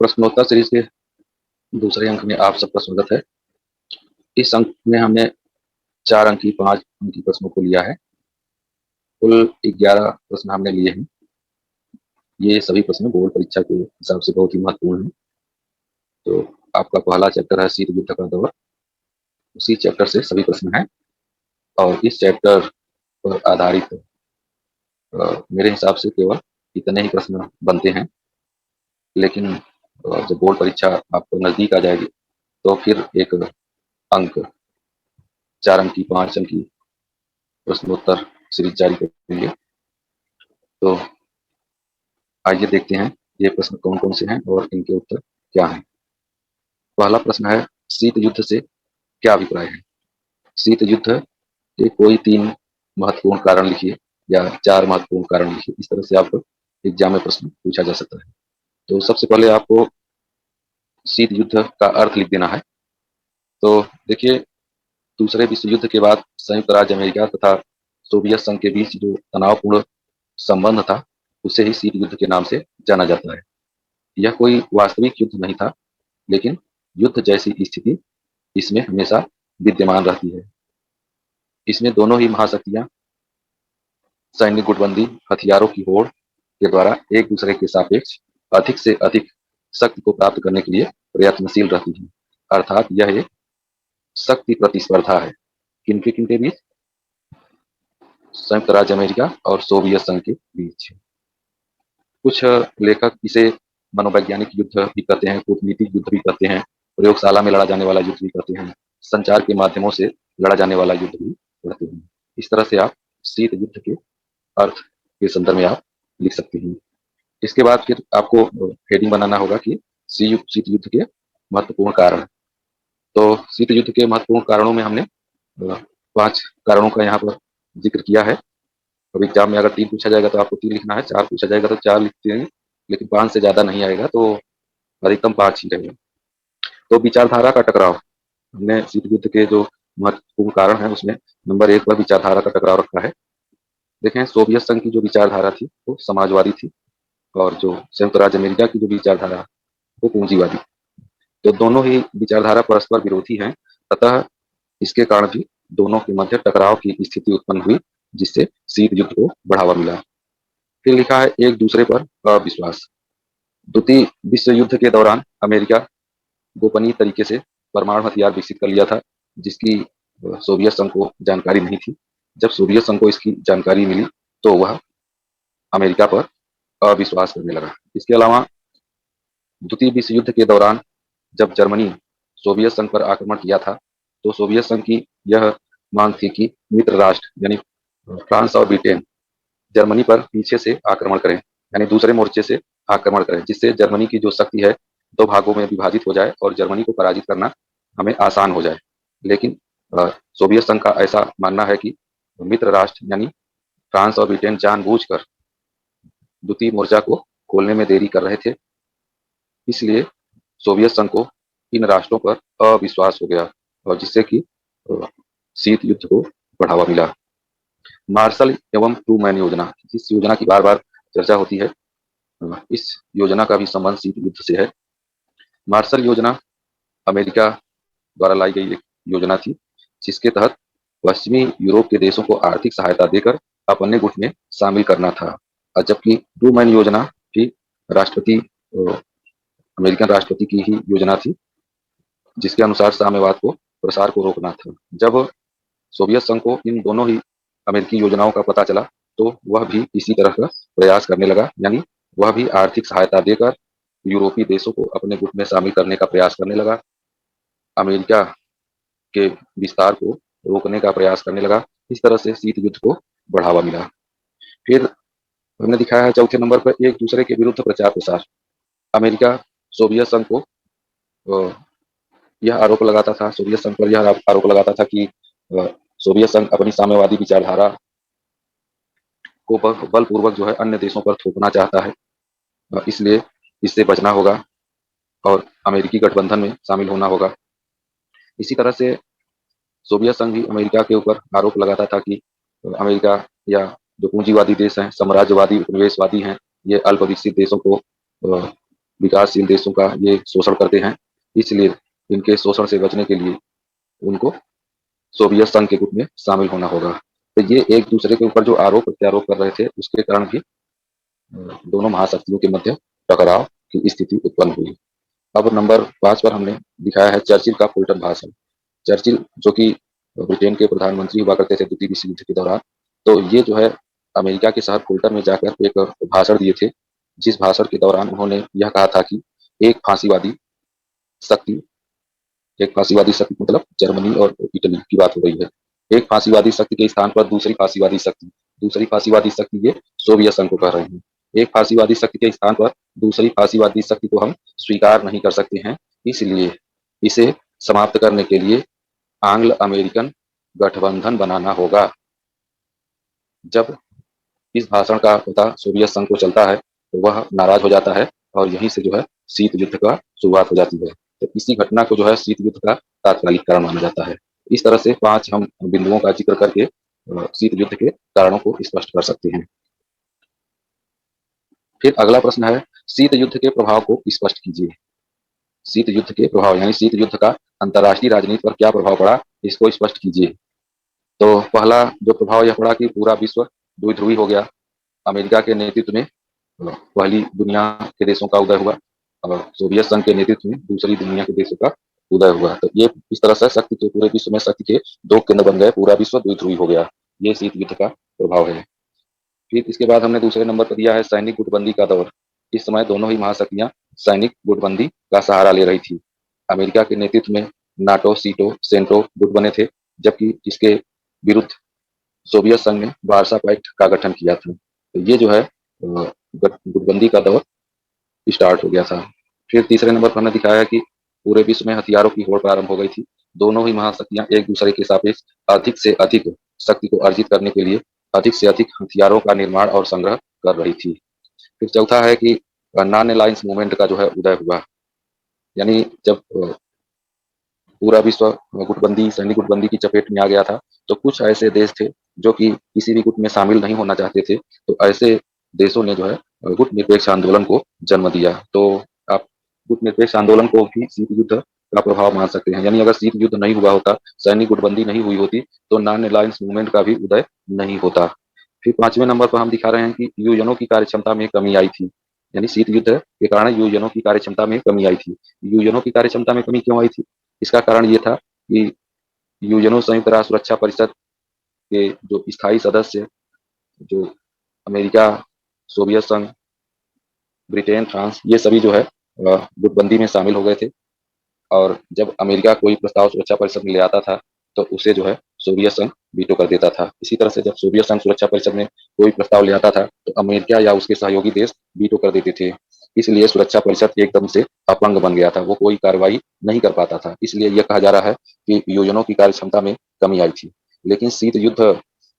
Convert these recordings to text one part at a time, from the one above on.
प्रश्नोत्तर सीरीज के दूसरे अंक में आप सबका स्वागत है। इस अंक में हमने 4 अंकी 5 अंकी प्रश्नों को लिया है। कुल 11 प्रश्न हमने लिए हैं। ये सभी प्रश्न बोर्ड परीक्षा के हिसाब से बहुत ही महत्वपूर्ण हैं। तो आपका पहला चैप्टर है शीत युद्ध का दौर। उसी चैप्टर से सभी प्रश्न हैं और इस चैप्टर पर आधारित मेरे हिसाब से केवल इतने ही प्रश्न बनते हैं। लेकिन जब बोर्ड परीक्षा आपको नज़दीक आ जाएगी तो फिर एक अंक 4 अंकी 5 अंकी प्रश्नोत्तर सीरीज जारी करेंगे। तो आइए देखते हैं ये प्रश्न कौन कौन से हैं और इनके उत्तर क्या हैं। पहला प्रश्न है, शीत युद्ध से क्या अभिप्राय है? शीत युद्ध के कोई 3 महत्वपूर्ण कारण लिखिए या 4 महत्वपूर्ण कारण लिखिए। इस तरह से आपको एग्जाम में प्रश्न पूछा जा सकता है। तो सबसे पहले आपको शीत युद्ध का अर्थ लिख देना है। तो देखिए, दूसरे विश्व युद्ध के बाद संयुक्त राज्य अमेरिका तथा सोवियत संघ के बीच जो तनावपूर्ण संबंध था उसे ही शीत युद्ध के नाम से जाना जाता है। यह कोई वास्तविक युद्ध नहीं था, लेकिन युद्ध जैसी स्थिति इसमें हमेशा विद्यमान रहती है। इसमें दोनों ही महाशक्तियां सैन्य गुटबंदी, हथियारों की होड़ के द्वारा एक दूसरे के सापेक्ष अधिक से अधिक शक्ति को प्राप्त करने के लिए प्रयत्नशील रहती हैं। अर्थात यह एक शक्ति प्रतिस्पर्धा है। किनके किनके बीच? संयुक्त राज्य अमेरिका और सोवियत संघ के बीच। कुछ लेखक इसे मनोवैज्ञानिक युद्ध भी कहते हैं, कूटनीतिक युद्ध भी कहते हैं, प्रयोगशाला में लड़ा जाने वाला युद्ध भी कहते हैं, संचार के माध्यमों से लड़ा जाने वाला युद्ध भी कहते हैं। इस तरह से आप शीत युद्ध के अर्थ के संदर्भ में आप लिख सकते हैं। इसके बाद फिर आपको हेडिंग बनाना होगा कि शीत युद्ध के महत्वपूर्ण कारण। तो शीत युद्ध के महत्वपूर्ण कारणों में हमने 5 कारणों का यहाँ पर जिक्र किया है। अब एग्जाम में अगर 3 पूछा जाएगा तो आपको 3 लिखना है, 4 पूछा जाएगा तो 4 लिखते हैं, लेकिन 5 से ज़्यादा नहीं आएगा तो अधिकतम 5 ही रहेगा। तो विचारधारा का टकराव, हमने शीत युद्ध के जो महत्वपूर्ण कारण है उसमें नंबर 1 पर विचारधारा का टकराव रखा है। देखें, सोवियत संघ की जो विचारधारा थी वो समाजवादी थी और जो संयुक्त राज्य अमेरिका की जो विचारधारा वो पूंजीवादी। तो दोनों ही विचारधारा परस्पर विरोधी हैं, अतः इसके कारण भी दोनों के मध्य टकराव की स्थिति उत्पन्न हुई, जिससे शीत युद्ध को बढ़ावा मिला। फिर लिखा है एक दूसरे पर अविश्वास। द्वितीय विश्व युद्ध के दौरान अमेरिका गोपनीय तरीके से परमाणु हथियार विकसित कर लिया था, जिसकी सोवियत संघ को जानकारी नहीं थी। जब सोवियत संघ को इसकी जानकारी मिली तो वह अमेरिका पर अविश्वास करने लगा। इसके अलावा द्वितीय विश्व युद्ध के दौरान जब जर्मनी सोवियत संघ पर आक्रमण किया था तो सोवियत संघ की यह मांग थी कि मित्र राष्ट्र यानी फ्रांस और ब्रिटेन जर्मनी पर पीछे से आक्रमण करें, यानी दूसरे मोर्चे से आक्रमण करें, जिससे जर्मनी की जो शक्ति है 2 भागों में विभाजित हो जाए और जर्मनी को पराजित करना हमें आसान हो जाए। लेकिन सोवियत संघ का ऐसा मानना है कि मित्र राष्ट्र यानी फ्रांस और ब्रिटेन जानबूझकर द्वितीय मोर्चा को खोलने में देरी कर रहे थे, इसलिए सोवियत संघ को इन राष्ट्रों पर अविश्वास हो गया और जिससे कि शीत युद्ध को बढ़ावा मिला। मार्शल एवं ट्रूमैन योजना, जिस योजना की बार बार चर्चा होती है, इस योजना का भी संबंध शीत युद्ध से है। मार्शल योजना अमेरिका द्वारा लाई गई एक योजना थी, जिसके तहत पश्चिमी यूरोप के देशों को आर्थिक सहायता देकर अपने गुट में शामिल करना था। और जबकि ट्रूमैन योजना भी राष्ट्रपति अमेरिकन राष्ट्रपति की ही योजना थी, जिसके अनुसार साम्यवाद को प्रसार को रोकना था। जब सोवियत संघ को इन दोनों ही अमेरिकी योजनाओं का पता चला तो वह भी इसी तरह का प्रयास करने लगा, यानी वह भी आर्थिक सहायता देकर यूरोपीय देशों को अपने गुट में शामिल करने का प्रयास करने लगा, अमेरिका के विस्तार को रोकने का प्रयास करने लगा। इस तरह से शीत युद्ध को बढ़ावा मिला। फिर हमने दिखाया है चौथे नंबर पर एक दूसरे के विरुद्ध प्रचार प्रसार। अमेरिका सोवियत संघ को यह आरोप लगाता था, सोवियत संघ पर यह आरोप लगाता था कि सोवियत संघ अपनी साम्यवादी विचारधारा को बलपूर्वक जो है अन्य देशों पर थोपना चाहता है, इसलिए इससे बचना होगा और अमेरिकी गठबंधन में शामिल होना होगा। इसी तरह से सोवियत संघ भी अमेरिका के ऊपर आरोप लगाता था कि अमेरिका या जो पूंजीवादी देश हैं, साम्राज्यवादी उपनिवेशवादी हैं, ये अल्प विकसित देशों को विकासशील देशों का ये शोषण करते हैं, इसलिए इनके शोषण से बचने के लिए उनको सोवियत संघ के गुट में शामिल होना होगा। तो ये एक दूसरे के ऊपर जो आरोप प्रत्यारोप कर रहे थे, उसके कारण भी दोनों महाशक्तियों के मध्य टकराव की स्थिति उत्पन्न हुई। अब नंबर 5 पर हमने दिखाया है चर्चिल का फुलटन भाषण। चर्चिल जो कि ब्रिटेन के प्रधानमंत्री हुआ करते थे द्वितीय विश्व युद्ध के दौरान, तो ये जो है अमेरिका के शहर फुलटन में जाकर एक भाषण दिए थे, जिस भाषण के दौरान उन्होंने यह कहा था कि एक फांसीवादी शक्ति एक फांसीवादी शक्ति मतलब जर्मनी और इटली की बात हो रही है। एक फांसीवादी शक्ति के स्थान पर दूसरी फांसीवादी शक्ति ये सोवियत संघ को कह रहे हैं। एक फांसीवादी शक्ति के स्थान पर दूसरी फांसीवादी शक्ति को हम स्वीकार नहीं कर सकते हैं, इसलिए इसे समाप्त करने के लिए आंग्ल अमेरिकन गठबंधन बनाना होगा। जब इस भाषण का पता सोवियत संघ को चलता है तो वह नाराज हो जाता है और यहीं से जो है शीत युद्ध का शुरुआत हो जाती है। तो इसी घटना को जो है शीत युद्ध का तात्कालिक कारण माना जाता है। इस तरह से 5 हम बिंदुओं का जिक्र करके शीत युद्ध के कारणों को स्पष्ट कर सकते हैं। फिर अगला प्रश्न है, शीत युद्ध के प्रभाव को स्पष्ट कीजिए। शीत युद्ध के प्रभाव यानी शीत युद्ध का अंतर्राष्ट्रीय राजनीति पर क्या प्रभाव पड़ा, इसको स्पष्ट कीजिए। तो पहला जो प्रभाव यह पड़ा कि पूरा विश्व द्विध्रुवी हो गया। अमेरिका के नेतृत्व में पहली दुनिया के देशों का उदय हुआ और सोवियत संघ के नेतृत्व में दूसरी दुनिया के देशों का उदय हुआ। तो ये इस तरह से शक्ति के पूरे विश्व में शक्ति के 2 केंद्र बन गए, पूरा विश्व द्विध्रुवी हो गया। ये शीत युद्ध का प्रभाव है। फिर इसके बाद हमने दूसरे नंबर पर दिया है सैनिक गुटबंदी का दौर। इस समय दोनों ही महाशक्तियां सैनिक गुटबंदी का सहारा ले रही थी। अमेरिका के नेतृत्व में नाटो, सीटो, सेंटो गुट बने थे, जबकि इसके विरुद्ध सोवियत संघ ने वार्सा पैक्ट का गठन किया था। तो ये जो है गुटबंदी का दौर स्टार्ट हो गया था। फिर तीसरे नंबर पर हमने दिखाया है कि पूरे विश्व में हथियारों की होड़ प्रारंभ हो गई थी। दोनों ही महाशक्तियां एक दूसरे के सापेक्ष अधिक से अधिक शक्ति को अर्जित करने के लिए अधिक से अधिक हथियारों का निर्माण और संग्रह कर रही थी। फिर चौथा है कि नॉन अलायंस मूवमेंट का जो है उदय हुआ, यानी जब पूरा विश्व गुटबंदी सैनिक गुटबंदी की चपेट में आ गया था, तो कुछ ऐसे देश थे जो कि किसी भी गुट में शामिल नहीं होना चाहते थे। तो ऐसे देशों ने जो है गुट निरपेक्ष आंदोलन को जन्म दिया। तो आप गुट निरपेक्ष आंदोलन को भी शीत युद्ध का प्रभाव मान सकते हैं, यानी अगर शीत युद्ध नहीं हुआ होता, सैनिक गुटबंदी नहीं हुई होती, तो नॉन अलायंस मूवमेंट का भी उदय नहीं होता। फिर 5वें नंबर पर हम दिखा रहे हैं कि यूएनओ की कार्यक्षमता में कमी आई थी, यानी शीत युद्ध के कारण यूएनओ की कार्यक्षमता में कमी आई थी। यूएनओ की कार्यक्षमता में कमी क्यों आई थी? इसका कारण ये था कि यूएनओ संयुक्त राष्ट्र सुरक्षा परिषद के जो स्थायी सदस्य, जो अमेरिका, सोवियत संघ, ब्रिटेन, फ्रांस, ये सभी जो है गुटबंदी में शामिल हो गए थे। और जब अमेरिका कोई प्रस्ताव सुरक्षा परिषद में ले आता था, तो उसे जो है सोवियत संघ वीटो कर देता था। इसी तरह से जब सोवियत संघ सुरक्षा परिषद में कोई प्रस्ताव ले आता था, तो अमेरिका या उसके सहयोगी देश वीटो कर देते थे। इसलिए सुरक्षा परिषद एकदम से अपंग बन गया था, वो कोई कार्रवाई नहीं कर पाता था। इसलिए यह कहा जा रहा है कि योजनाओं की कार्य क्षमता में कमी आई थी। लेकिन शीत युद्ध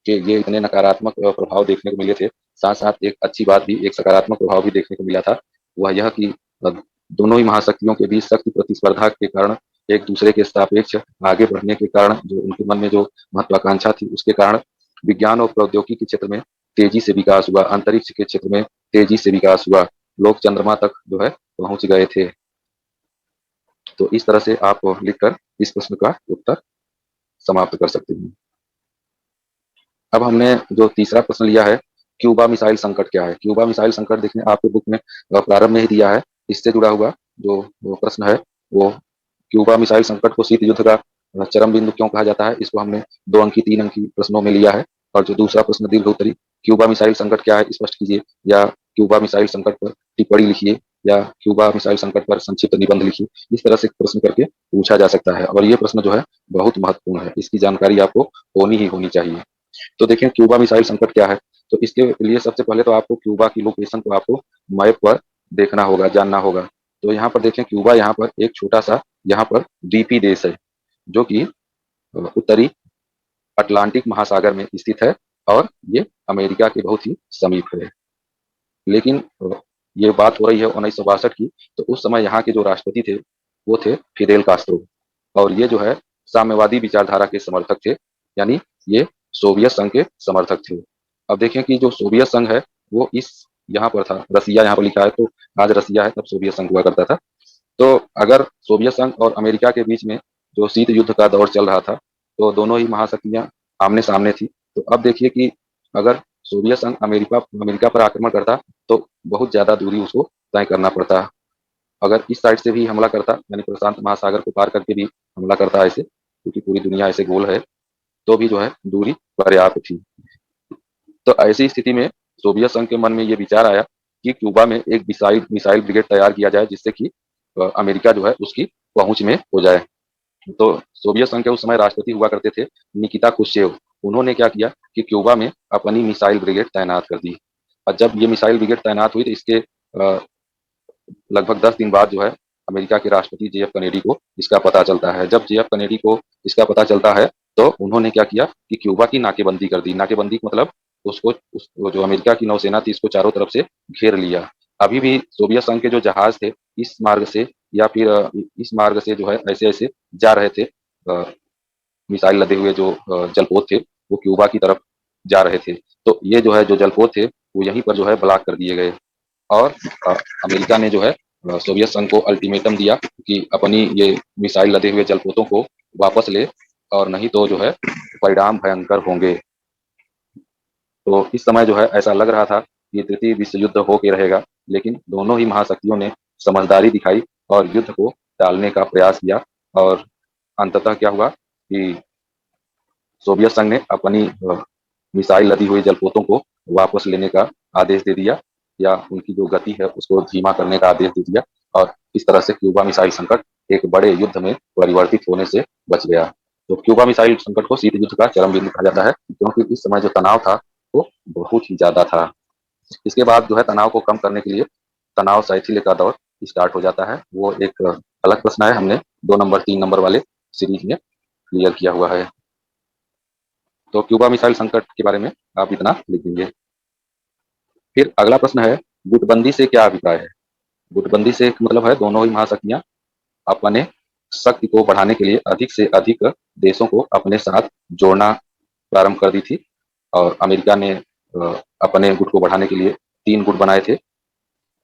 के ये इतने नकारात्मक प्रभाव देखने को मिले थे, साथ साथ एक अच्छी बात भी, एक सकारात्मक प्रभाव भी देखने को मिला था। वह यह कि दोनों ही महाशक्तियों के बीच सख्त प्रतिस्पर्धा के कारण, एक दूसरे के सापेक्ष आगे बढ़ने के कारण, जो उनके मन में जो महत्वाकांक्षा थी, उसके कारण विज्ञान और प्रौद्योगिकी के क्षेत्र में तेजी से विकास हुआ, अंतरिक्ष के क्षेत्र में तेजी से विकास हुआ, लोग चंद्रमा तक जो है पहुंच गए थे। तो इस तरह से आप लिखकर इस प्रश्न का उत्तर समाप्त कर सकते हैं। अब हमने जो तीसरा प्रश्न लिया है, क्यूबा मिसाइल संकट क्या है? क्यूबा मिसाइल संकट देखिए आपके बुक में प्रारंभ में ही दिया है। इससे जुड़ा हुआ जो प्रश्न है, वो क्यूबा मिसाइल संकट को शीत युद्ध का चरम बिंदु क्यों कहा जाता है, इसको हमने 2 अंकी 3 अंकी प्रश्नों में लिया है। और जो दूसरा प्रश्न दीर्घ उत्तरी, क्यूबा मिसाइल संकट क्या है स्पष्ट कीजिए, या क्यूबा मिसाइल संकट पर टिप्पणी लिखिए, या क्यूबा मिसाइल संकट पर संक्षिप्त निबंध लिखिए। इस तरह से प्रश्न करके पूछा जा सकता है, और ये प्रश्न जो है बहुत महत्वपूर्ण है, इसकी जानकारी आपको होनी ही होनी चाहिए। तो देखिए क्यूबा मिसाइल संकट क्या है, तो इसके लिए सबसे पहले तो आपको क्यूबा की लोकेशन को आपको मैप पर देखना होगा, जानना होगा। तो यहाँ पर देखें क्यूबा यहाँ पर एक छोटा सा यहाँ पर द्वीपी देश है, जो कि उत्तरी अटलांटिक महासागर में स्थित है, और ये अमेरिका के बहुत ही समीप है। लेकिन ये बात हो रही है 1962 की, तो उस समय यहाँ के जो राष्ट्रपति थे वो थे फिदेल कास्त्रो, और ये जो है साम्यवादी विचारधारा के समर्थक थे, यानी ये सोवियत संघ के समर्थक थे। अब देखें कि जो सोवियत संघ है वो इस यहाँ पर था, रसिया यहाँ पर लिखा है, तो आज रसिया है, तब सोवियत संघ हुआ करता था। तो अगर सोवियत संघ और अमेरिका के बीच में जो शीत युद्ध का दौर चल रहा था, तो दोनों ही महाशक्तियां आमने सामने थी। तो अब देखिए कि अगर सोवियत संघ अमेरिका अमेरिका पर आक्रमण करता, तो बहुत ज्यादा दूरी उसको तय करना पड़ता। अगर इस साइड से भी हमला करता, यानी प्रशांत महासागर को पार करके भी हमला करता ऐसे, क्योंकि पूरी दुनिया ऐसे गोल है, तो भी जो है दूरी पर्याप्त थी। तो ऐसी स्थिति में सोवियत संघ के मन में ये विचार आया कि क्यूबा में एक मिसाइल मिसाइल ब्रिगेड तैयार किया जाए, जिससे कि अमेरिका जो है उसकी पहुंच में हो जाए। तो सोवियत संघ के उस समय राष्ट्रपति हुआ करते थे निकिता क्रुश्चेव। उन्होंने क्या किया कि क्यूबा में अपनी मिसाइल ब्रिगेड तैनात कर दी। और जब ये मिसाइल ब्रिगेड तैनात हुई, तो इसके लगभग 10 दिन बाद जो है अमेरिका के राष्ट्रपति जे एफ कनेडी को इसका पता चलता है। जब जे एफ कनेडी को इसका पता चलता है, तो उन्होंने क्या किया कि क्यूबा की नाकेबंदी कर दी। नाकेबंदी मतलब उसको वो जो अमेरिका की नौसेना थी, इसको चारों तरफ से घेर लिया। अभी भी सोवियत संघ के जो जहाज थे इस मार्ग से या फिर इस मार्ग से जो है ऐसे ऐसे जा रहे थे। मिसाइल लदे हुए जो जलपोत थे, वो क्यूबा की तरफ जा रहे थे। तो ये जो है जो जलपोत थे, वो यहीं पर जो है ब्लॉक कर दिए गए। और अमेरिका ने जो है सोवियत संघ को अल्टीमेटम दिया कि अपनी ये मिसाइल लदे हुए जलपोतों को वापस ले, और नहीं तो जो है परिणाम भयंकर होंगे। तो इस समय जो है ऐसा लग रहा था कि तृतीय विश्व युद्ध हो के रहेगा, लेकिन दोनों ही महाशक्तियों ने समझदारी दिखाई और युद्ध को टालने का प्रयास किया। और अंततः क्या हुआ कि सोवियत संघ ने अपनी मिसाइल लदी हुई जलपोतों को वापस लेने का आदेश दे दिया, या उनकी जो गति है उसको धीमा करने का आदेश दे दिया। और इस तरह से क्यूबा मिसाइल संकट एक बड़े युद्ध में परिवर्तित होने से बच गया। तो क्यूबा मिसाइल संकट को शीत युद्ध का चरम बिंदु कहा जाता है, क्योंकि इस समय जो तनाव था वो बहुत ही ज्यादा था। इसके बाद जो है तनाव को कम करने के लिए तनाव शैथिल्य का दौर स्टार्ट हो जाता है। वो एक अलग प्रश्न है, हमने 2 नंबर 3 नंबर वाले सीरीज में क्लियर किया हुआ है। तो क्यूबा मिसाइल संकट के बारे में आप इतना लिख देंगे। फिर अगला प्रश्न है, गुटबंदी से क्या अभिप्राय है? गुटबंदी से मतलब है दोनों ही महाशक्तियां अपने शक्ति को बढ़ाने के लिए अधिक से अधिक देशों को अपने साथ जोड़ना प्रारंभ कर दी थी। और अमेरिका ने अपने गुट को बढ़ाने के लिए 3 गुट बनाए थे,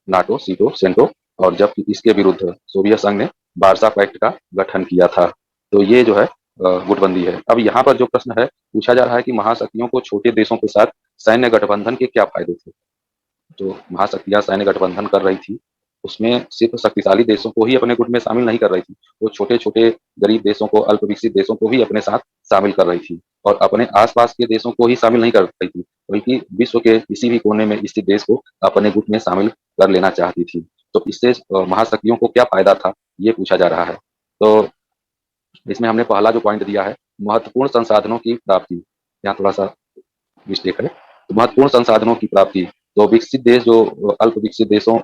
नाटो, सीटो, सेंटो। और जबकि इसके विरुद्ध सोवियत संघ ने वार्सा पैक्ट का गठन किया था। तो ये जो है गुटबंदी है। अब यहाँ पर जो प्रश्न है पूछा जा रहा है कि महाशक्तियों को छोटे देशों के साथ सैन्य गठबंधन के क्या फायदे थे? जो महाशक्तियां सैन्य गठबंधन कर रही थी, उसमें सिर्फ शक्तिशाली देशों को ही अपने गुट में शामिल नहीं कर रही थी, वो छोटे छोटे गरीब देशों को, अल्प विकसित देशों को भी अपने साथ शामिल कर रही थी। और अपने आसपास के देशों को ही शामिल नहीं कर रही थी, बल्कि विश्व के किसी भी कोने में स्थित देश को अपने गुट में शामिल कर लेना चाहती थी। तो इससे महाशक्तियों को क्या फायदा था, ये पूछा जा रहा है। तो इसमें हमने पहला जो पॉइंट दिया है, महत्वपूर्ण संसाधनों की प्राप्ति, यहाँ थोड़ा सा मिस्टेक है। तो महत्वपूर्ण संसाधनों की प्राप्ति, तो विकसित देश जो अल्प विकसित देशों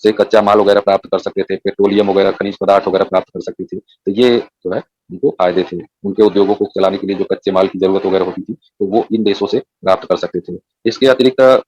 से कच्चा माल वगैरह प्राप्त कर सकते थे, पेट्रोलियम वगैरह, खनिज पदार्थ वगैरह प्राप्त कर सकते थे। तो ये जो है उनको फायदे थे। उनके उद्योगों को चलाने के लिए जो कच्चे माल की जरूरत वगैरह होती थी, तो वो इन देशों से प्राप्त कर सकते थे। इसके अतिरिक्त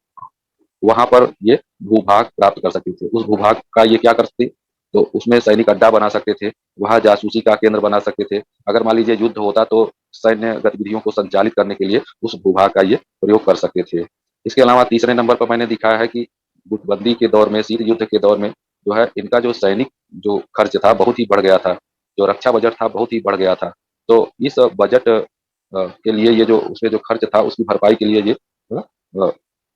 वहां पर ये भूभाग प्राप्त कर सकते थे। उस भूभाग का ये क्या कर सकते, तो उसमें सैनिक अड्डा बना सकते थे, वहां जासूसी का केंद्र बना सकते थे। अगर मान लीजिए युद्ध होता, तो सैन्य गतिविधियों को संचालित करने के लिए उस भूभाग का ये प्रयोग कर सकते थे। इसके अलावा तीसरे नंबर पर मैंने दिखाया है कि गुटबंदी के दौर में, शीत युद्ध के दौर में जो है इनका जो सैनिक जो खर्च था बहुत ही बढ़ गया था, जो रक्षा बजट था बहुत ही बढ़ गया था। तो इस बजट के लिए ये जो उसमें जो खर्च था उसकी भरपाई के लिए ये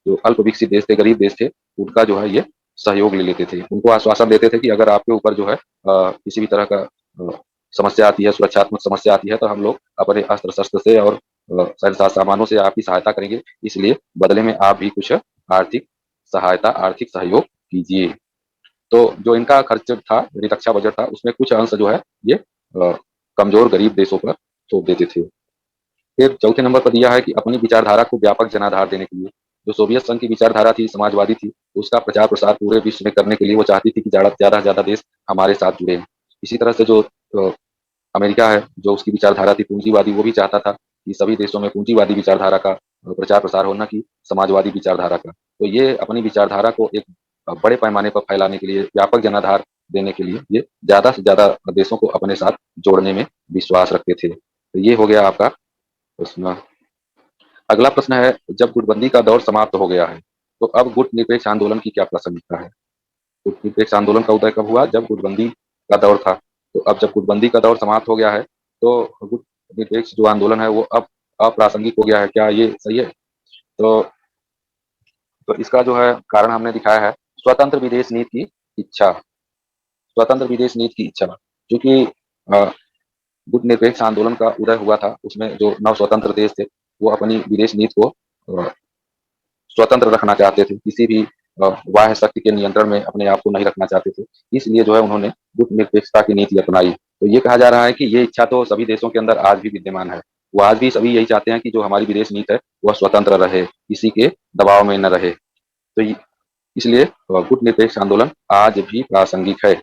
जो अल्प विकसित देश थे, गरीब देश थे, उनका जो है ये सहयोग ले लेते थे। उनको आश्वासन देते थे कि अगर आपके ऊपर जो है किसी भी तरह का समस्या आती है, सुरक्षात्मक समस्या आती है, तो हम लोग अपने अस्त्र शस्त्र से और सामानों से आपकी सहायता करेंगे। इसलिए बदले में आप भी कुछ आर्थिक सहायता, आर्थिक सहयोग कीजिए। तो जो इनका खर्च था, यानी रक्षा बजट था, उसमें कुछ अंश जो है ये कमजोर गरीब देशों पर थोप देते थे। फिर चौथे नंबर पर दिया है कि अपनी विचारधारा को व्यापक जनाधार देने के लिए, जो सोवियत संघ की विचारधारा थी, समाजवादी थी, उसका प्रचार प्रसार पूरे विश्व में करने के लिए वो चाहती थी कि ज्यादा से ज्यादा देश हमारे साथ जुड़े। इसी तरह से जो अमेरिका है, जो उसकी विचारधारा थी पूंजीवादी, वो भी चाहता था कि सभी देशों में पूंजीवादी विचारधारा का प्रचार प्रसार हो, न कि समाजवादी विचारधारा का। तो ये अपनी विचारधारा को एक बड़े पैमाने पर फैलाने के लिए, व्यापक जनाधार देने के लिए, ये ज्यादा से ज्यादा देशों को अपने साथ जोड़ने में विश्वास रखते थे। तो ये हो गया आपका प्रश्न। अगला प्रश्न है, जब गुटबंदी का दौर समाप्त हो गया है, तो अब गुट निरपेक्ष आंदोलन की क्या प्रासंगिकता है? गुट निरपेक्ष आंदोलन का उदय कब हुआ? जब गुटबंदी का दौर था। तो अब जब गुटबंदी का दौर समाप्त हो गया है, तो गुट निरपेक्ष जो आंदोलन है वो अब अप्रासंगिक हो गया है। क्या ये सही है? तो इसका जो है कारण हमने दिखाया है, स्वतंत्र विदेश नीति की इच्छा। स्वतंत्र विदेश नीति की इच्छा, क्योंकि गुट निरपेक्ष आंदोलन का उदय हुआ था, उसमें जो नव स्वतंत्र देश थे, वो अपनी विदेश नीति को स्वतंत्र रखना चाहते थे, किसी भी बाह्य शक्ति के नियंत्रण में अपने आप को नहीं रखना चाहते थे। इसलिए जो है उन्होंने गुट निरपेक्षता की नीति अपनाई। तो ये कहा जा रहा है कि ये इच्छा तो सभी देशों के अंदर आज भी विद्यमान है। वो आज भी सभी यही चाहते हैं कि जो हमारी विदेश नीति है, वह स्वतंत्र रहे, किसी के दबाव में न रहे। तो इसलिए गुट निरपेक्ष आंदोलन आज भी प्रासंगिक है।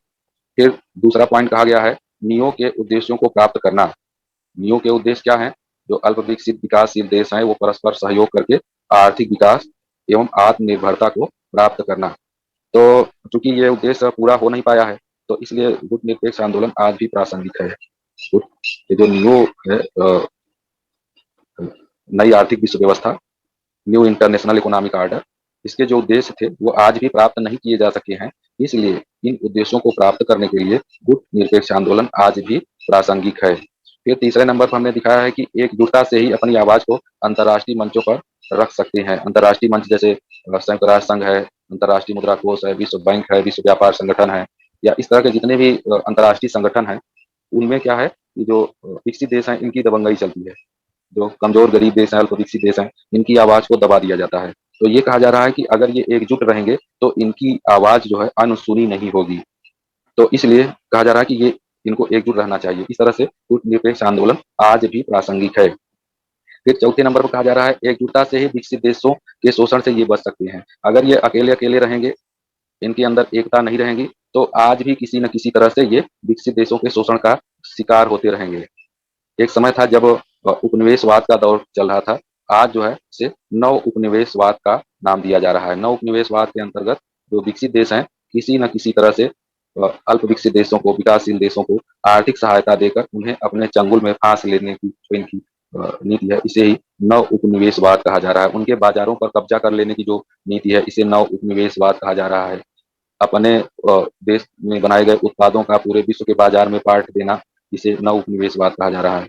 फिर दूसरा पॉइंट कहा गया है, नियो के उद्देश्यों को प्राप्त करना। नियो के उद्देश्य क्या हैं? जो अल्प विकसित विकासशील देश हैं, वो परस्पर सहयोग करके आर्थिक विकास एवं आत्मनिर्भरता को प्राप्त करना। तो चूंकि ये उद्देश्य पूरा हो नहीं पाया है, तो इसलिए गुट निरपेक्ष आंदोलन आज भी प्रासंगिक है। गुट ये जो नियो है, नई आर्थिक विश्व व्यवस्था, न्यू इंटरनेशनल इकोनॉमिक ऑर्डर, इसके जो उद्देश्य थे वो आज भी प्राप्त नहीं किए जा सके हैं। इसलिए इन उद्देश्यों को प्राप्त करने के लिए गुट निरपेक्ष आंदोलन आज भी प्रासंगिक है। फिर तीसरे नंबर पर हमने दिखाया है कि एकजुटता से ही अपनी आवाज को अंतर्राष्ट्रीय मंचों पर रख सकते हैं। अंतर्राष्ट्रीय मंच जैसे संयुक्त राष्ट्र संघ है, अंतर्राष्ट्रीय मुद्रा कोष है, विश्व बैंक है, विश्व व्यापार संगठन है, या इस तरह के जितने भी अंतर्राष्ट्रीय संगठन हैं, उनमें क्या है कि जो विकसित देश हैं इनकी दबंगई चलती है। जो कमजोर गरीब देश हैं, अल्प विकसित देश हैं, इनकी आवाज को दबा दिया जाता है। तो ये कहा जा रहा है कि अगर ये एकजुट रहेंगे तो इनकी आवाज जो है अनसुनी नहीं होगी। तो इसलिए कहा जा रहा है कि ये इनको एकजुट रहना चाहिए। इस तरह से गुट निरपेक्ष आंदोलन आज भी प्रासंगिक है। फिर चौथे नंबर पर कहा जा रहा है, एकजुटता से ही विकसित देशों के शोषण से ये बच सकते हैं। अगर ये अकेले अकेले रहेंगे, इनके अंदर एकता नहीं रहेगी, तो आज भी किसी न किसी तरह से ये विकसित देशों के शोषण का शिकार होते रहेंगे। एक समय था जब उपनिवेशवाद का दौर चल रहा था। आज जो है इसे नव उपनिवेशवाद का नाम दिया जा रहा है। नव उपनिवेशवाद के अंतर्गत जो विकसित देश हैं, किसी न किसी तरह से अल्प विकसित देशों को, विकासशील देशों को आर्थिक सहायता देकर उन्हें अपने चंगुल में फांस लेने की जो इनकी नीति है, इसे ही नव उपनिवेशवाद कहा जा रहा है। उनके बाजारों पर कब्जा कर लेने की जो नीति है, इसे नव उपनिवेशवाद कहा जा रहा है। अपने देश में बनाए गए उत्पादों का पूरे विश्व के बाजार में पार्ट देना, इसे नव उपनिवेशवाद कहा जा रहा है।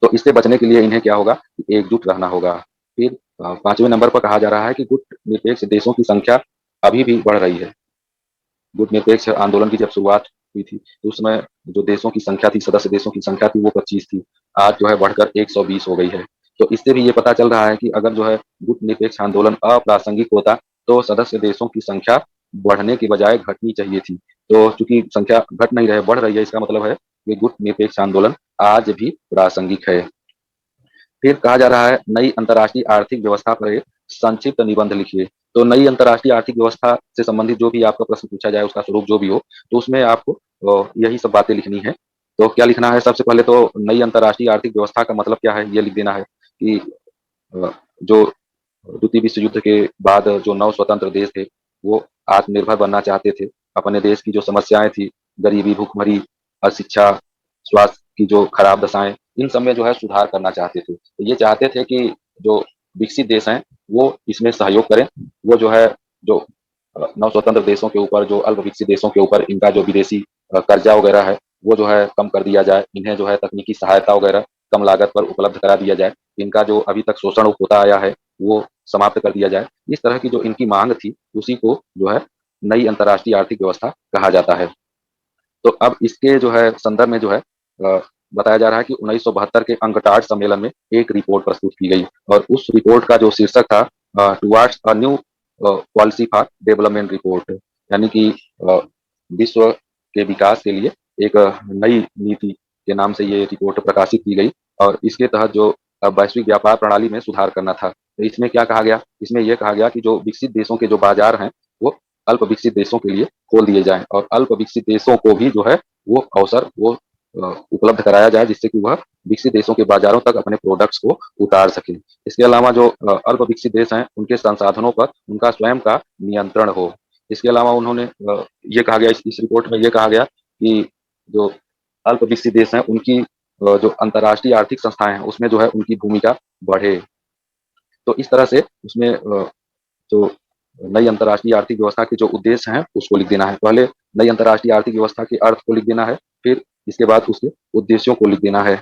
तो इससे बचने के लिए इन्हें क्या होगा कि एकजुट रहना होगा। फिर पांचवें नंबर पर कहा जा रहा है कि गुट निरपेक्ष देशों की संख्या अभी भी बढ़ रही है। गुट निरपेक्ष आंदोलन की जब शुरुआत हुई थी, तो उसमें जो देशों की संख्या थी, सदस्य देशों की संख्या थी, वो 25 थी। आज जो है बढ़कर 120 हो गई है। तो इससे भी ये पता चल रहा है कि अगर जो है गुट निरपेक्ष आंदोलन अप्रासंगिक होता, तो सदस्य देशों की संख्या बढ़ने की बजाय घटनी चाहिए थी। तो चूंकि संख्या घट नहीं रही, बढ़ रही है, इसका मतलब है कि गुट निरपेक्ष आंदोलन आज भी प्रासंगिक है। फिर कहा जा रहा है, नई अंतर्राष्ट्रीय आर्थिक व्यवस्था पर एक संक्षिप्त निबंध लिखिए। तो नई अंतर्राष्ट्रीय आर्थिक व्यवस्था से संबंधित जो भी आपका प्रश्न पूछा जाए, उसका स्वरूप जो भी हो, तो उसमें आपको यही सब बातें लिखनी है। तो क्या लिखना है? सबसे पहले तो नई अंतर्राष्ट्रीय आर्थिक व्यवस्था का मतलब क्या है, ये लिख देना है कि जो द्वितीय विश्व युद्ध के बाद जो नव स्वतंत्र देश थे, वो आत्मनिर्भर बनना चाहते थे। अपने देश की जो समस्याएं थी, गरीबी, भूखमरी, अशिक्षा, स्वास्थ्य की जो खराब दशाएं, इन सब में जो है सुधार करना चाहते थे। तो ये चाहते थे कि जो विकसित देश हैं, वो इसमें सहयोग करें। वो जो है जो नव स्वतंत्र देशों के ऊपर, जो अल्प विकसित देशों के ऊपर इनका जो विदेशी कर्जा वगैरह है, वो जो है कम कर दिया जाए। इन्हें जो है तकनीकी सहायता वगैरह कम लागत पर उपलब्ध करा दिया जाए। इनका जो अभी तक शोषण होता आया है, वो समाप्त कर दिया जाए। इस तरह की जो इनकी मांग थी, उसी को जो है नई अंतर्राष्ट्रीय आर्थिक व्यवस्था कहा जाता है। तो अब इसके जो है संदर्भ में जो है बताया जा रहा है कि 1972 के अंकटाड सम्मेलन में एक रिपोर्ट प्रस्तुत की गई, और उस रिपोर्ट का जो शीर्षक था, towards a new policy for development report, यानी कि विश्व के विकास के लिए एक नई नीति के नाम से ये रिपोर्ट प्रकाशित की गई। और इसके तहत जो वैश्विक व्यापार प्रणाली में सुधार करना था। तो इसमें क्या कहा गया? इसमें यह कहा गया कि जो विकसित देशों के जो बाजार हैं, वो अल्प विकसित देशों के लिए खोल दिए जाएं, और अल्प विकसित देशों को भी जो है वो अवसर वो उपलब्ध कराया जाए, जिससे कि वह विकसित देशों के बाजारों तक अपने प्रोडक्ट्स को उतार सके। इसके अलावा जो अल्प विकसित देश हैं, उनके संसाधनों पर उनका स्वयं का नियंत्रण हो। इसके अलावा उन्होंने ये कहा गया, इस रिपोर्ट में ये कहा गया कि जो अल्प विकसित देश हैं, उनकी जो अंतर्राष्ट्रीय आर्थिक संस्थाएं हैं, उसमें जो है उनकी भूमिका बढ़े। तो इस तरह से उसमें जो नई अंतर्राष्ट्रीय आर्थिक व्यवस्था के जो उद्देश्य हैं उसको लिख देना है। पहले नई अंतर्राष्ट्रीय आर्थिक व्यवस्था के अर्थ को लिख देना है, फिर इसके बाद उसके उद्देश्यों को लिख देना है।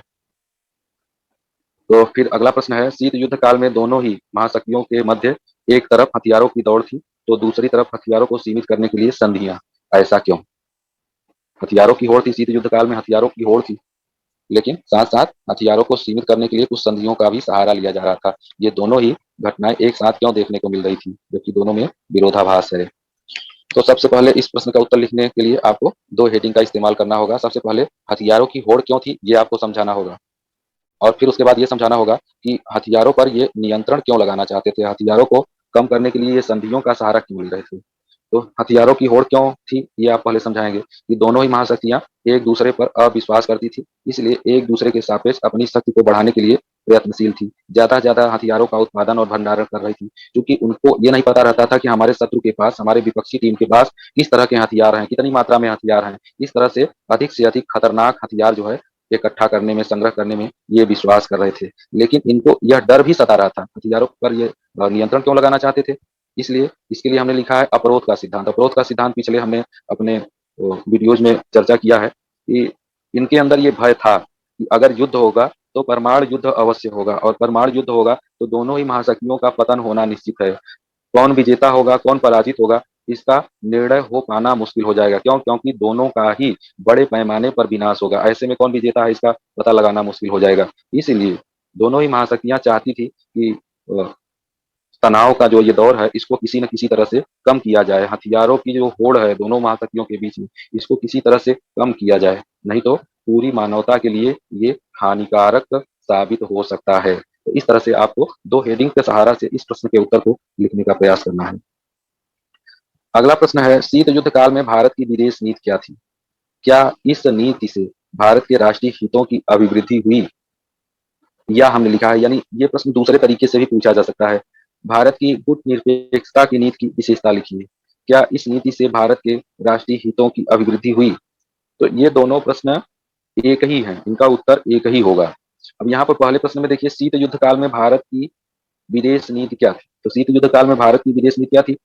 तो फिर अगला प्रश्न है, शीत युद्ध काल में दोनों ही महाशक्तियों के मध्य एक तरफ हथियारों की दौड़ थी, तो दूसरी तरफ हथियारों को सीमित करने के लिए संधियां, ऐसा क्यों? हथियारों की होड़ थी, शीत युद्ध काल में हथियारों की होड़ थी, लेकिन साथ साथ हथियारों को सीमित करने के लिए कुछ संधियों का भी सहारा लिया जा रहा था। ये दोनों ही घटनाएं एक साथ क्यों देखने को मिल रही थी, जबकि दोनों में विरोधाभास है? तो सबसे पहले इस प्रश्न का उत्तर लिखने के लिए आपको दो हेडिंग का इस्तेमाल करना होगा। सबसे पहले हथियारों की होड़ क्यों थी, ये आपको समझाना होगा, और फिर उसके बाद ये समझाना होगा कि हथियारों पर ये नियंत्रण क्यों लगाना चाहते थे, हथियारों को कम करने के लिए ये संधियों का सहारा क्यों ले रहे थे। तो हथियारों की होड़ क्यों थी, ये आप पहले समझाएंगे कि दोनों ही महाशक्तियां एक दूसरे पर अविश्वास करती थी, इसलिए एक दूसरे के सापेक्ष अपनी शक्ति को बढ़ाने के लिए प्रयत्नशील थी, ज्यादा से ज्यादा हथियारों का उत्पादन और भंडारण कर रही थी, क्योंकि उनको ये नहीं पता रहता था कि हमारे शत्रु के पास, हमारे विपक्षी टीम के पास किस तरह के हथियार हैं, कितनी मात्रा में हथियार हैं। इस तरह से अधिक खतरनाक हथियार जो है इकट्ठा करने में, संग्रह करने में ये विश्वास कर रहे थे। लेकिन इनको यह डर भी सता रहा था, हथियारों पर ये नियंत्रण क्यों लगाना चाहते थे, इसलिए इसके लिए हमने लिखा है अपरोध का सिद्धांत। अपरोध का सिद्धांत पिछले हमने अपने वीडियोज में चर्चा किया है कि इनके अंदर ये भय था कि अगर युद्ध होगा तो परमाणु युद्ध अवश्य होगा, और परमाणु युद्ध होगा तो दोनों ही महाशक्तियों का पतन होना निश्चित है। कौन विजेता होगा, कौन पराजित होगा, इसका निर्णय हो पाना मुश्किल हो जाएगा। क्यों? क्योंकि दोनों का ही बड़े पैमाने पर विनाश होगा। ऐसे में कौन विजेता है इसका पता लगाना मुश्किल हो जाएगा। इसलिए दोनों ही महाशक्तियां चाहती थी कि तनाव का जो ये दौर है इसको किसी न किसी तरह से कम किया जाए। हथियारों की जो होड़ है दोनों महाशक्तियों के बीच में, इसको किसी तरह से कम किया जाए, नहीं तो पूरी मानवता के लिए ये हानिकारक साबित हो सकता है। तो इस तरह से आपको दो हेडिंग के सहारा से इस प्रश्न के उत्तर को लिखने का प्रयास करना है। अगला प्रश्न है, शीत युद्ध काल में भारत की विदेश नीति क्या थी? क्या इस नीति से भारत के राष्ट्रीय हितों की अभिवृद्धि हुई? या हमने लिखा है, यानी ये प्रश्न दूसरे तरीके से भी पूछा जा सकता है, भारत की गुटनिरपेक्षता की नीति की विशेषता लिखिए। क्या इस नीति से भारत के राष्ट्रीय हितों की अभिवृद्धि हुई? तो ये दोनों प्रश्न एक ही हैं, इनका उत्तर एक ही होगा। अब यहाँ पर पहले प्रश्न में देखिए, शीत युद्ध काल में भारत की विदेश नीति क्या थी? तो शीत युद्ध काल में भारत की विदेश नीति क्या थी?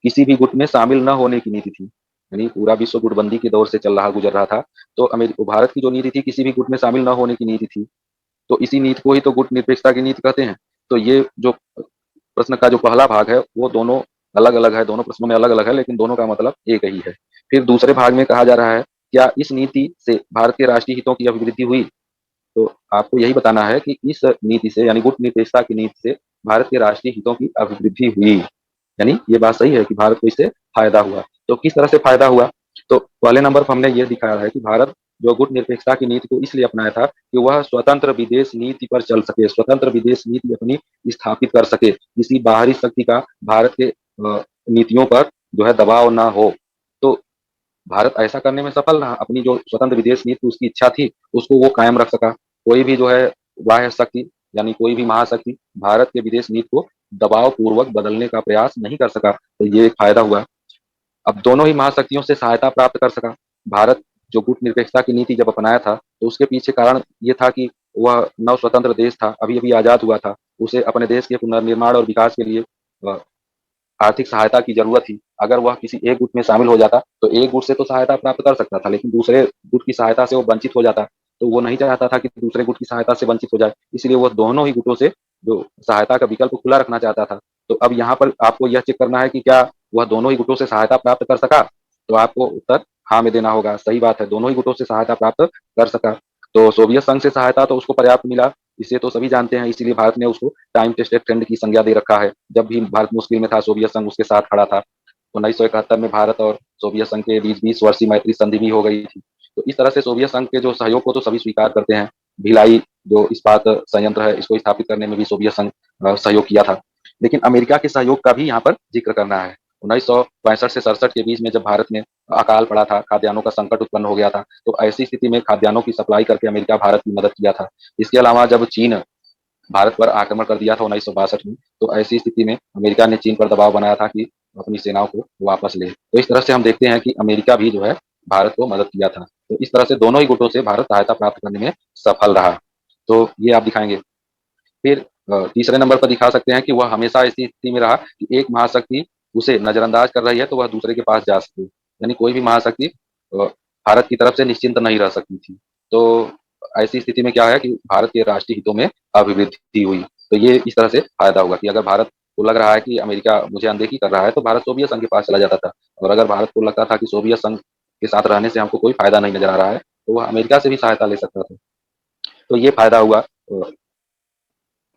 किसी भी गुट में शामिल न होने की नीति थी, यानी पूरा विश्व गुटबंदी के दौर से गुजर रहा था। तो भारत की जो नीति थी, किसी भी गुट में शामिल न होने की नीति थी। तो इसी नीति को ही तो गुट निरपेक्षता की नीति कहते हैं। तो ये जो प्रश्न का जो पहला भाग है वो दोनों अलग अलग है, दोनों प्रश्नों में अलग अलग है, लेकिन दोनों का मतलब एक ही है। फिर दूसरे भाग में कहा जा रहा है, क्या इस नीति से भारत के राष्ट्रीय हितों की अभिवृद्धि हुई? तो आपको यही बताना है कि इस नीति से, यानी गुट निरपेक्षता की नीति से भारत के राष्ट्रीय हितों की अभिवृद्धि हुई, यानी ये बात सही है कि भारत को इससे फायदा हुआ। तो किस तरह से फायदा हुआ? तो पहले नंबर पर हमने ये दिखाया है कि भारत जो गुट निरपेक्षता की नीति को इसलिए अपनाया था कि वह स्वतंत्र विदेश नीति पर चल सके, स्वतंत्र विदेश नीति अपनी स्थापित कर सके, किसी बाहरी शक्ति का भारत के नीतियों पर जो है दबाव ना हो। तो भारत ऐसा करने में सफल रहा, अपनी जो स्वतंत्र विदेश नीति उसकी इच्छा थी उसको वो कायम रख सका। कोई भी जो है बाह्य शक्ति, यानी कोई भी महाशक्ति भारत के विदेश नीति को दबाव पूर्वक बदलने का प्रयास नहीं कर सका। तो ये एक फायदा हुआ। अब दोनों ही महाशक्तियों से सहायता प्राप्त कर सका। भारत जो गुट निरपेक्षता की नीति जब अपनाया था तो उसके पीछे कारण ये था कि वह नव स्वतंत्र देश था, अभी अभी आजाद हुआ था, उसे अपने देश के पुनर्निर्माण और विकास के लिए आर्थिक सहायता की जरूरत थी। अगर वह किसी एक गुट में शामिल हो जाता तो एक गुट से तो सहायता प्राप्त कर सकता था, लेकिन दूसरे गुट की सहायता से वो वंचित हो जाता। तो वो नहीं चाहता था कि दूसरे गुट की सहायता से वंचित हो जाए, इसलिए वह दोनों ही गुटों से जो सहायता का विकल्प खुला रखना चाहता था। तो अब यहाँ पर आपको यह चेक करना है कि क्या वह दोनों ही गुटों से सहायता प्राप्त कर सका। तो आपको उत्तर हाँ में देना होगा। सही बात है, दोनों ही गुटों से सहायता प्राप्त कर सका। तो सोवियत संघ से सहायता तो उसको पर्याप्त मिला, इसे तो सभी जानते हैं, इसीलिए भारत ने उसको टाइम टेस्टेड फ्रेंड की संज्ञा दे रखा है। जब भी भारत मुश्किल में था सोवियत संघ उसके साथ खड़ा था। 1971 में भारत और सोवियत संघ के बीच 20 वर्षीय मैत्री संधि भी हो गई थी। तो इस तरह से सोवियत संघ के जो सहयोग को तो सभी स्वीकार करते हैं। भिलाई जो इस्पात संयंत्र है इसको स्थापित करने में भी सोवियत संघ सहयोग किया था। लेकिन अमेरिका के सहयोग का भी यहाँ पर जिक्र करना है। 1965 से 67 के बीच में जब भारत में अकाल पड़ा था, खाद्यान्नों का संकट उत्पन्न हो गया था, तो ऐसी स्थिति में खाद्यान्नों की सप्लाई करके अमेरिका भारत की मदद किया था। इसके अलावा जब चीन भारत पर आक्रमण कर दिया था 1962 में, तो ऐसी स्थिति में अमेरिका ने चीन पर दबाव बनाया था कि अपनी सेनाओं को वापस ले। तो इस तरह से हम देखते हैं कि अमेरिका भी जो है भारत को मदद किया था। तो इस तरह से दोनों ही गुटों से भारत सहायता प्राप्त करने में सफल रहा। तो ये आप दिखाएंगे। फिर तीसरे नंबर पर दिखा सकते हैं कि वह हमेशा ऐसी स्थिति में रहा कि एक महाशक्ति उसे नजरअंदाज कर रही है तो वह दूसरे के पास जा सके, यानी कोई भी महाशक्ति भारत की तरफ से निश्चिंत नहीं रह सकती थी। तो ऐसी स्थिति में क्या है कि भारत के राष्ट्रीय हितों में अभिवृद्धि हुई। तो ये इस तरह से फायदा होगा कि अगर भारत को लग रहा है कि अमेरिका मुझे अनदेखी कर रहा है तो भारत सोवियत संघ के पास चला जाता था, और अगर भारत को लगता था कि सोवियत संघ के साथ रहने से हमको कोई फायदा नहीं नजर आ रहा है तो वह अमेरिका से भी सहायता ले सकता था। तो ये फायदा हुआ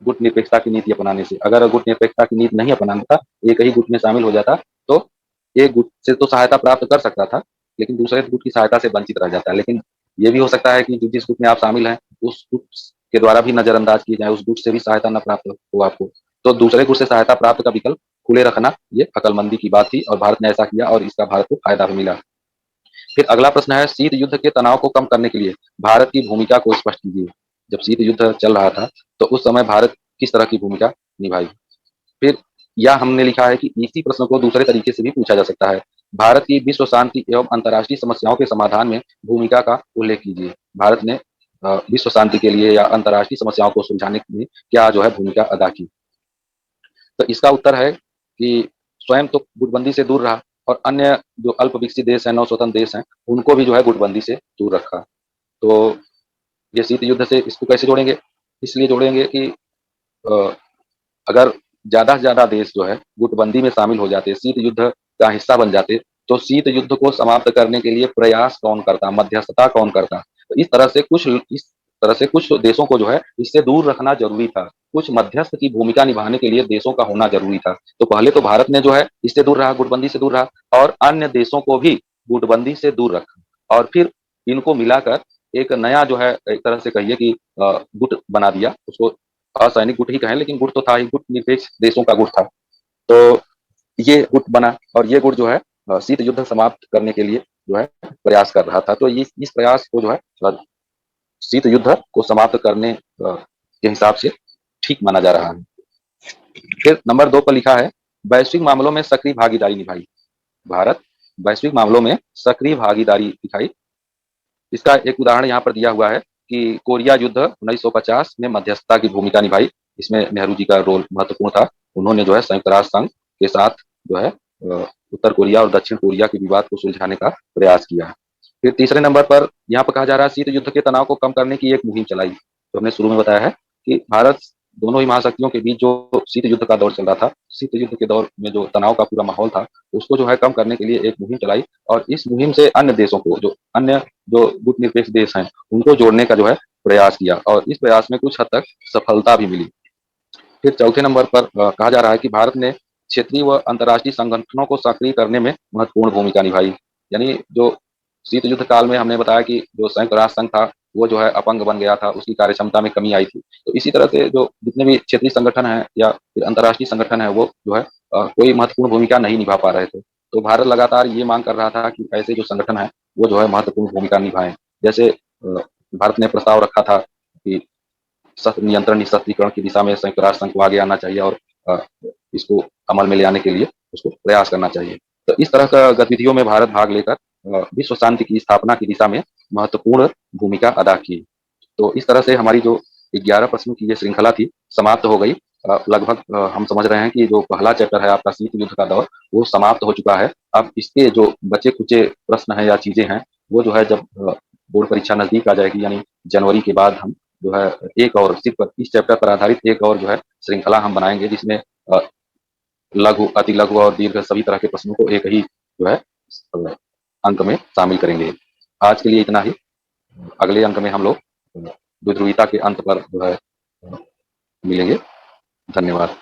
गुट निरपेक्षता की नीति अपनाने से। अगर गुट निरपेक्षता की नीति नहीं अपनाता था, एक ही गुट में शामिल हो जाता, तो एक गुट से तो सहायता प्राप्त कर सकता था, लेकिन दूसरे गुट की सहायता से वंचित रह जाता है। लेकिन ये भी हो सकता है कि जिस गुट में आप शामिल हैं, उस गुट के द्वारा भी नजरअंदाज किए जाए, उस गुट से भी सहायता न प्राप्त हो आपको। तो दूसरे गुट से सहायता प्राप्त का विकल्प खुले रखना, ये अकलमंदी की बात थी और भारत ने ऐसा किया और इसका भारत को फायदा भी मिला। फिर अगला प्रश्न है, शीत युद्ध के तनाव को कम करने के लिए भारत की भूमिका को स्पष्ट कीजिए। जब शीत युद्ध चल रहा था तो उस समय भारत किस तरह की भूमिका निभाई। फिर यह हमने लिखा है कि इसी प्रश्न को दूसरे तरीके से भी पूछा जा सकता है, भारत की विश्व शांति एवं अंतर्राष्ट्रीय समस्याओं के समाधान में भूमिका का उल्लेख कीजिए। भारत ने विश्व शांति के लिए या अंतर्राष्ट्रीय समस्याओं को सुलझाने में क्या जो है भूमिका अदा की। तो इसका उत्तर है कि स्वयं तो गुटबंदी से दूर रहा और अन्य जो अल्प विकसित देश हैं, नवस्वतंत्र देश हैं, उनको भी जो है गुटबंदी से दूर रखा। तो ये शीत युद्ध से इसको कैसे जोड़ेंगे? इसलिए जोड़ेंगे कि अ, अगर ज़्यादा से ज़्यादा देश जो है गुटबंदी में शामिल हो जाते, शीत युद्ध का हिस्सा बन जाते, तो शीत युद्ध को समाप्त करने के लिए प्रयास कौन करता, मध्यस्थता कौन करता? तो इस तरह से कुछ देशों को जो है इससे दूर रखना ज़रूरी था। कुछ मध्यस्थ की भूमिका निभाने के लिए देशों का होना ज़रूरी था। तो पहले तो भारत ने जो है इससे दूर रहा, गुटबंदी से दूर रहा और अन्य देशों को भी गुटबंदी से दूर रखा और फिर इनको मिलाकर एक नया जो है एक तरह से कहिए कि गुट बना दिया। उसको असैनिक गुट ही कहें, लेकिन गुट तो था ही, गुट निरपेक्ष देशों का गुट था। तो ये गुट बना और ये गुट जो है शीत युद्ध समाप्त करने के लिए जो है प्रयास कर रहा था। तो इस प्रयास को जो है शीत युद्ध को समाप्त करने के हिसाब से ठीक माना जा रहा है। फिर नंबर 2 पर लिखा है, वैश्विक मामलों में सक्रिय भागीदारी निभाई। भारत वैश्विक मामलों में सक्रिय भागीदारी दिखाई। इसका एक उदाहरण यहाँ पर दिया हुआ है कि कोरिया युद्ध 1950 में मध्यस्थता की भूमिका निभाई। इसमें नेहरू जी का रोल महत्वपूर्ण था। उन्होंने जो है संयुक्त राष्ट्र संघ के साथ जो है उत्तर कोरिया और दक्षिण कोरिया के विवाद को सुलझाने का प्रयास किया। फिर तीसरे नंबर पर यहाँ पर कहा जा रहा है, शीत युद्ध के तनाव को कम करने की एक मुहिम चलाई। तो हमने शुरू में बताया है कि भारत दोनों ही महाशक्तियों के बीच जो शीत युद्ध का दौर चल रहा था, शीत युद्ध के दौर में जो तनाव का पूरा माहौल था, उसको जो है कम करने के लिए एक मुहिम चलाई और इस मुहिम से अन्य देशों को, जो गुट निरपेक्ष देश हैं, उनको जोड़ने का जो है प्रयास किया और इस प्रयास में कुछ हद तक सफलता भी मिली। फिर चौथे नंबर पर कहा जा रहा है कि भारत ने क्षेत्रीय व अंतर्राष्ट्रीय संगठनों को सक्रिय करने में महत्वपूर्ण भूमिका निभाई। यानी जो शीत युद्ध काल में हमने बताया कि जो संयुक्त राष्ट्र संघ था, वो जो है अपंग बन गया था, उसकी कार्यक्षमता में कमी आई थी। तो इसी तरह से जो जितने भी क्षेत्रीय संगठन हैं या फिर अंतर्राष्ट्रीय संगठन है, वो जो है कोई महत्वपूर्ण भूमिका नहीं निभा पा रहे थे। तो भारत लगातार ये मांग कर रहा था कि ऐसे जो संगठन है वो जो है महत्वपूर्ण भूमिका निभाएं। जैसे भारत ने प्रस्ताव रखा था कि शस्त्र नियंत्रण निःशस्त्रीकरण की दिशा में संयुक्त राष्ट्र संघ को आगे आना चाहिए और अ, इसको अमल में ले आने के लिए उसको प्रयास करना चाहिए। तो इस तरह का गतिविधियों में भारत भाग लेकर विश्व शांति की स्थापना की दिशा में महत्वपूर्ण भूमिका अदा की। तो इस तरह से हमारी जो 11 प्रश्नों की ये श्रृंखला थी समाप्त हो गई। लगभग हम समझ रहे हैं कि जो पहला चैप्टर है आपका शीत युद्ध का दौर, वो समाप्त हो चुका है। अब इसके जो बचे खुचे प्रश्न हैं या चीजें हैं, वो जो है जब बोर्ड परीक्षा नजदीक आ जाएगी, यानी जनवरी के बाद हम जो है एक और सिर्फ इस चैप्टर पर आधारित एक और जो है श्रृंखला हम बनाएंगे, जिसमें लघु, अति लघु और दीर्घ सभी तरह के प्रश्नों को एक ही जो है अंक में शामिल करेंगे। आज के लिए इतना ही। अगले अंक में हम लोग द्विध्रुवीता के अंत पर जो है मिलेंगे। धन्यवाद।